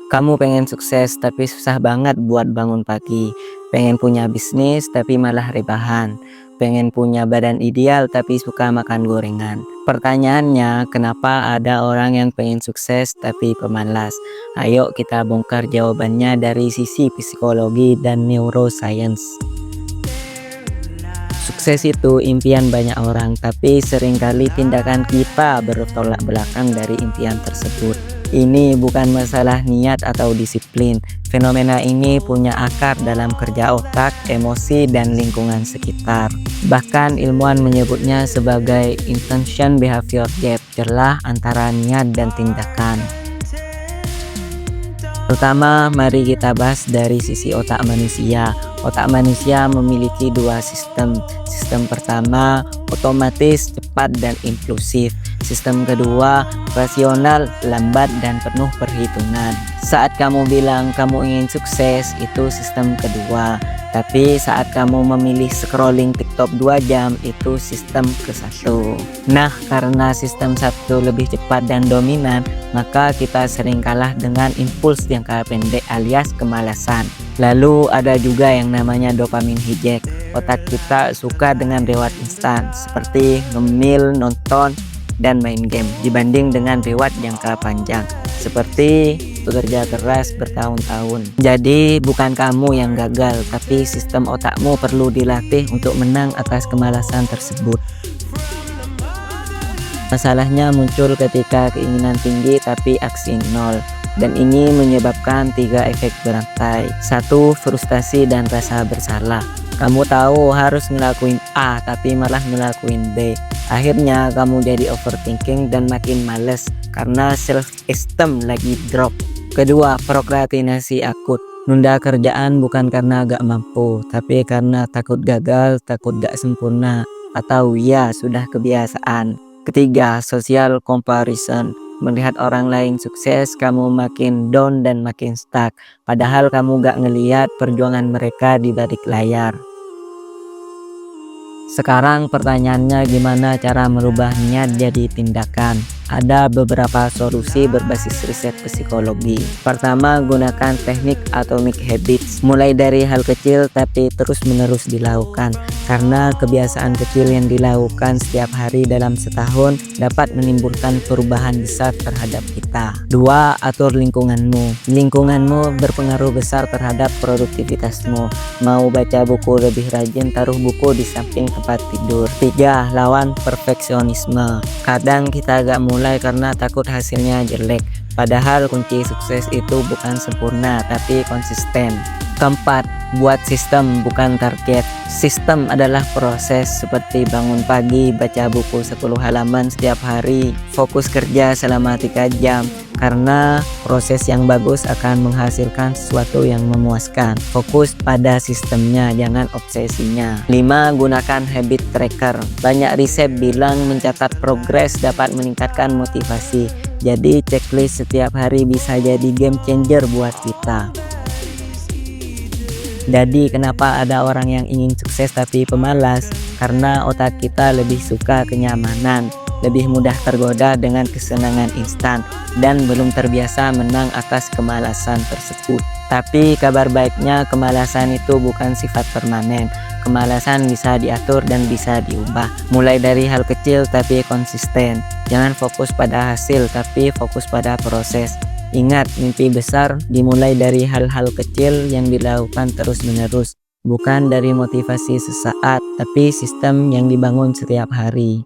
Kamu pengen sukses tapi susah banget buat bangun pagi. Pengen punya bisnis tapi malah rebahan. Pengen punya badan ideal tapi suka makan gorengan. Pertanyaannya, kenapa ada orang yang pengen sukses tapi pemalas? Ayo kita bongkar jawabannya dari sisi psikologi dan neuroscience. Sukses itu impian banyak orang, tapi seringkali tindakan kita bertolak belakang dari impian tersebut. Ini bukan masalah niat atau disiplin. Fenomena ini punya akar dalam kerja otak, emosi, dan lingkungan sekitar. Bahkan ilmuwan menyebutnya sebagai intention behavior gap, celah antara niat dan tindakan. Pertama, mari kita bahas dari sisi otak manusia. Otak manusia memiliki dua sistem. Sistem pertama, otomatis, cepat, dan impulsif. Sistem kedua, rasional, lambat, dan penuh perhitungan. Saat kamu bilang kamu ingin sukses, itu sistem kedua. Tapi saat kamu memilih scrolling TikTok 2 jam, itu sistem ke-1. Nah, karena sistem 1 lebih cepat dan dominan, maka kita sering kalah dengan impuls jangka pendek alias kemalasan. Lalu ada juga yang namanya dopamine hijack. Otak kita suka dengan reward instan, seperti ngemil, nonton, dan main game, dibanding dengan reward jangka panjang, seperti bekerja keras bertahun-tahun. Jadi bukan kamu yang gagal, tapi sistem otakmu perlu dilatih untuk menang atas kemalasan tersebut. Masalahnya muncul ketika keinginan tinggi tapi aksi nol. Dan ini menyebabkan 3 efek berantai. 1. Frustasi dan rasa bersalah. Kamu tahu harus ngelakuin A tapi malah ngelakuin B. Akhirnya kamu jadi overthinking dan makin males karena self-esteem lagi drop. Kedua, prokrastinasi akut. Nunda kerjaan bukan karena gak mampu, tapi karena takut gagal, takut gak sempurna, atau ya sudah kebiasaan. Ketiga, social comparison. Melihat orang lain sukses, kamu makin down dan makin stuck. Padahal kamu gak ngeliat perjuangan mereka di balik layar. Sekarang pertanyaannya, gimana cara merubah niat jadi tindakan? Ada beberapa solusi berbasis riset psikologi. Pertama, gunakan teknik atomic habits. Mulai dari hal kecil tapi terus-menerus dilakukan. Karena kebiasaan kecil yang dilakukan setiap hari dalam setahun dapat menimbulkan perubahan besar terhadap kita. 2. Atur lingkunganmu. Lingkunganmu berpengaruh besar terhadap produktivitasmu. Mau baca buku lebih rajin, taruh buku di samping tempat tidur. 3. Lawan perfeksionisme. Kadang kita agak mulai karena takut hasilnya jelek. Padahal kunci sukses itu bukan sempurna tapi konsisten. Keempat, buat sistem bukan target. Sistem adalah proses seperti bangun pagi, baca buku 10 halaman setiap hari, fokus kerja selama 3 jam. Karena proses yang bagus akan menghasilkan sesuatu yang memuaskan. Fokus pada sistemnya, jangan obsesinya. 5. Gunakan habit tracker. Banyak riset bilang mencatat progres dapat meningkatkan motivasi. Jadi checklist setiap hari bisa jadi game changer buat kita. Jadi kenapa ada orang yang ingin sukses tapi pemalas? Karena otak kita lebih suka kenyamanan, lebih mudah tergoda dengan kesenangan instan, dan belum terbiasa menang atas kemalasan tersebut. Tapi kabar baiknya, kemalasan itu bukan sifat permanen. Kemalasan bisa diatur dan bisa diubah. Mulai dari hal kecil tapi konsisten. Jangan fokus pada hasil tapi fokus pada proses. Ingat, mimpi besar dimulai dari hal-hal kecil yang dilakukan terus-menerus. Bukan dari motivasi sesaat, tapi sistem yang dibangun setiap hari.